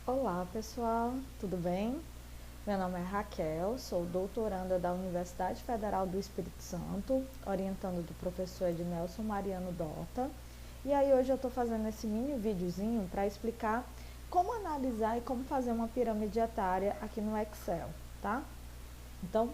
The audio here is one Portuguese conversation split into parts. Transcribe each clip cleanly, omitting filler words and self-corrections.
Olá pessoal, tudo bem? Meu nome é Raquel, sou doutoranda da Universidade Federal do Espírito Santo, orientando do professor Ednelson Mariano Dota. E aí hoje eu estou fazendo esse mini videozinho para explicar como analisar e como fazer uma pirâmide etária aqui no Excel, tá? Então,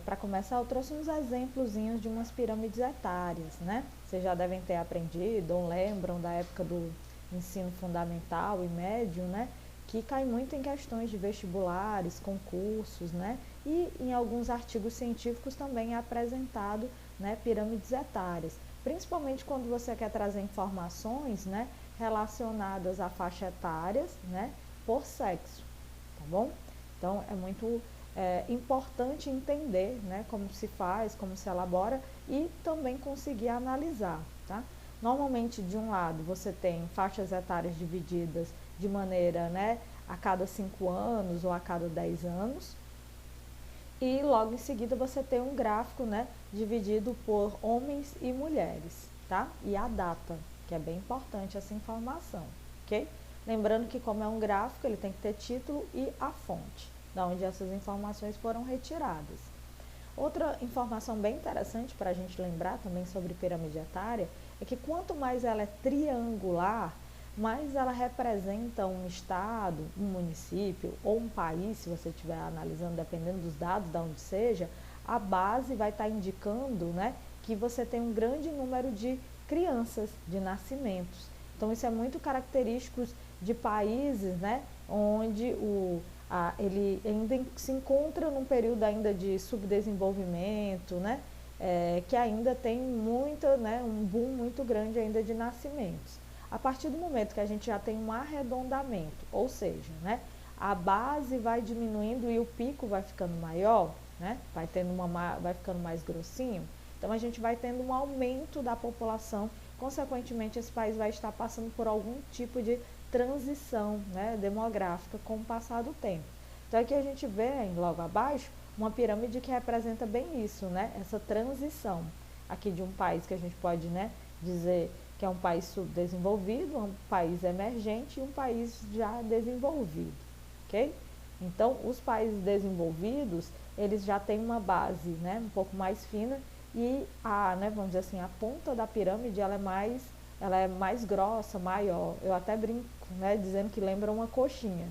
para começar, eu trouxe uns exemplozinhos de umas pirâmides etárias, né? Vocês já devem ter aprendido ou lembram da época do ensino fundamental e médio, né? Que cai muito em questões de vestibulares, concursos, né? E em alguns artigos científicos também é apresentado, né, pirâmides etárias, principalmente quando você quer trazer informações, né, relacionadas a faixa etárias, né, por sexo, tá bom? Então é muito importante entender, né, como se faz, como se elabora e também conseguir analisar, tá? Normalmente, de um lado, você tem faixas etárias divididas de maneira, né, a cada 5 anos ou a cada 10 anos. E logo em seguida você tem um gráfico, né, dividido por homens e mulheres, tá? E a data, que é bem importante essa informação, ok? Lembrando que como é um gráfico, ele tem que ter título e a fonte, da onde essas informações foram retiradas. Outra informação bem interessante para a gente lembrar também sobre pirâmide etária é que quanto mais ela é triangular, mais ela representa um estado, um município ou um país, se você estiver analisando, dependendo dos dados de onde seja, a base vai estar indicando, né, que você tem um grande número de crianças, de nascimentos. Então isso é muito característico de países, né, onde ele ainda se encontra num período ainda de subdesenvolvimento, né, que ainda tem muita, né, um boom muito grande ainda de nascimentos. A partir do momento que a gente já tem um arredondamento, ou seja, né, a base vai diminuindo e o pico vai ficando maior, né, vai ficando mais grossinho, então a gente vai tendo um aumento da população, consequentemente esse país vai estar passando por algum tipo de transição, né, demográfica com o passar do tempo. Então aqui a gente vê logo abaixo uma pirâmide que representa bem isso, né, essa transição aqui de um país que a gente pode, né, dizer que é um país subdesenvolvido, um país emergente e um país já desenvolvido, ok? Então, os países desenvolvidos, eles já têm uma base, né, um pouco mais fina e né, vamos dizer assim, a ponta da pirâmide ela é mais grossa, maior. Eu até brinco, né, dizendo que lembra uma coxinha,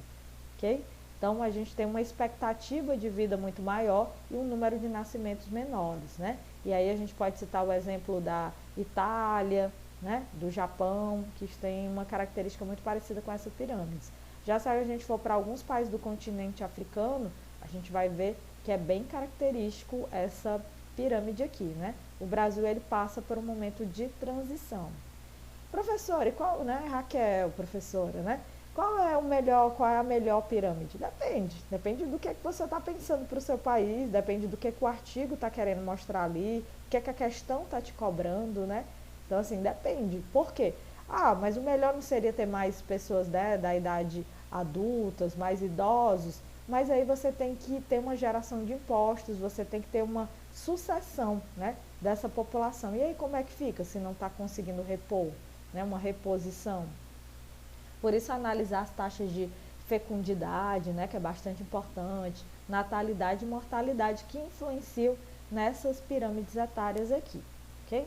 ok? Então, a gente tem uma expectativa de vida muito maior e um número de nascimentos menores, né? E aí a gente pode citar o exemplo da Itália, né, do Japão, que tem uma característica muito parecida com essa pirâmide. Já se a gente for para alguns países do continente africano, a gente vai ver que é bem característico essa pirâmide aqui, né? O Brasil ele passa por um momento de transição. Professora, e qual, né, Raquel, professora, né? Qual é a melhor pirâmide? Depende do que você está pensando para o seu país, depende do que o artigo está querendo mostrar ali, o que a questão está te cobrando, né? Então, assim, depende. Por quê? Mas o melhor não seria ter mais pessoas, né, da idade adultas, mais idosos, mas aí você tem que ter uma geração de impostos, você tem que ter uma sucessão, né, dessa população. E aí como é que fica se não está conseguindo repor, né, uma reposição? Por isso analisar as taxas de fecundidade, né, que é bastante importante, natalidade e mortalidade que influenciam nessas pirâmides etárias aqui, ok?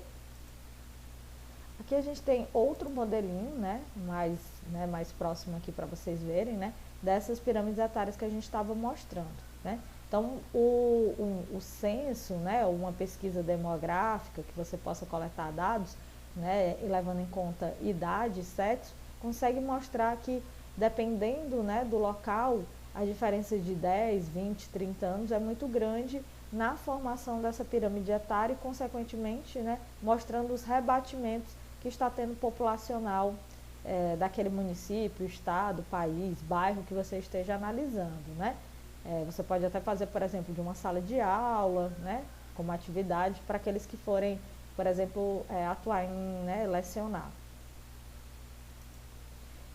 Aqui a gente tem outro modelinho, mais próximo aqui para vocês verem, né, dessas pirâmides etárias que a gente estava mostrando, né. Então, o censo, né, uma pesquisa demográfica que você possa coletar dados, né, e levando em conta idade e sexo, consegue mostrar que, dependendo, né, do local, a diferença de 10, 20, 30 anos é muito grande na formação dessa pirâmide etária e, consequentemente, né, mostrando os rebatimentos que está tendo populacional daquele município, estado, país, bairro que você esteja analisando, né? Você pode até fazer, por exemplo, de uma sala de aula, né, como atividade para aqueles que forem, por exemplo, atuar em, né, lecionar.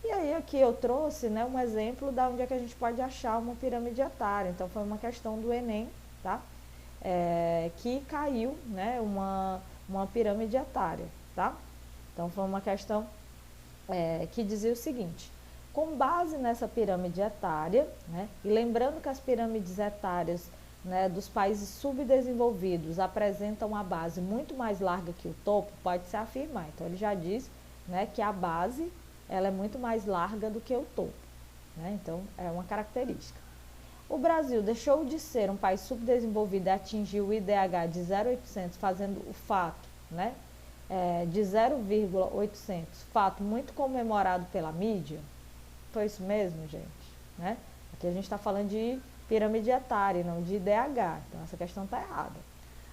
E aí aqui eu trouxe, né, um exemplo da onde é que a gente pode achar uma pirâmide etária. Então foi uma questão do Enem, tá? Que caiu, né, uma pirâmide etária, tá? Então foi uma questão que dizia o seguinte: Com base nessa pirâmide etária, né, e lembrando que as pirâmides etárias, né, dos países subdesenvolvidos apresentam uma base muito mais larga que o topo, pode-se afirmar. Então, ele já diz, né, que a base ela é muito mais larga do que o topo. Né? Então, é uma característica. O Brasil deixou de ser um país subdesenvolvido e atingiu o IDH de 0,800, fazendo o fato, né, de 0,800, fato muito comemorado pela mídia. Foi isso mesmo, gente? Né? Aqui a gente está falando de pirâmide etária, não de IDH, então essa questão está errada.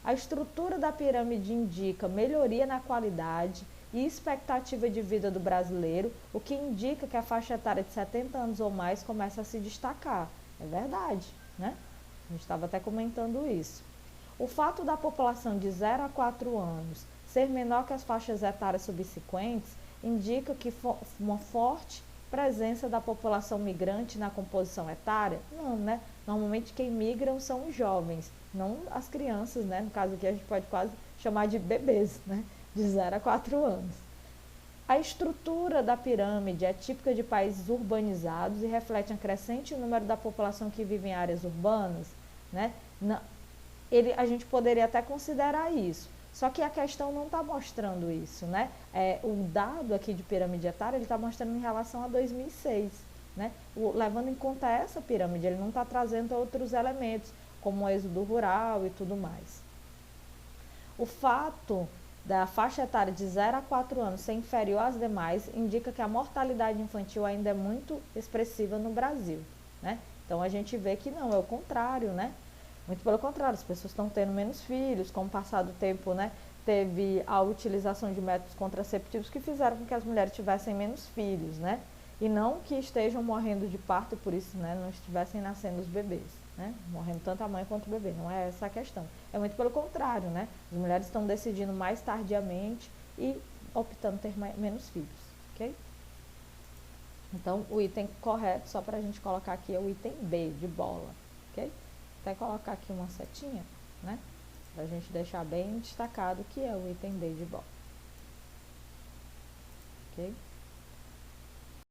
A estrutura da pirâmide indica melhoria na qualidade e expectativa de vida do brasileiro, o que indica que a faixa etária de 70 anos ou mais começa a se destacar. É verdade, né? A gente estava até comentando isso. O fato da população de 0 a 4 anos ser menor que as faixas etárias subsequentes indica que uma forte presença da população migrante na composição etária? Não, né? Normalmente quem migram são os jovens, não as crianças, né? No caso aqui a gente pode quase chamar de bebês, né? De 0 a 4 anos. A estrutura da pirâmide é típica de países urbanizados e reflete um crescente número da população que vive em áreas urbanas, né? A gente poderia até considerar isso, só que a questão não está mostrando isso, né? O dado aqui de pirâmide etária, ele está mostrando em relação a 2006, né? Levando em conta essa pirâmide, ele não está trazendo outros elementos, como o êxodo rural e tudo mais. O fato da faixa etária de 0 a 4 anos ser inferior às demais indica que a mortalidade infantil ainda é muito expressiva no Brasil, né? Então a gente vê que não, é o contrário, né? Muito pelo contrário, as pessoas estão tendo menos filhos, com o passar do tempo, né, teve a utilização de métodos contraceptivos que fizeram com que as mulheres tivessem menos filhos, né? E não que estejam morrendo de parto e por isso, né, não estivessem nascendo os bebês, né? Morrendo tanto a mãe quanto o bebê, não é essa a questão. É muito pelo contrário, né? As mulheres estão decidindo mais tardiamente e optando ter menos filhos, ok? Então, o item correto, só para a gente colocar aqui, é o item B, de bola, ok? Até colocar aqui uma setinha, né? Pra gente deixar bem destacado que é o item B de bola. Ok?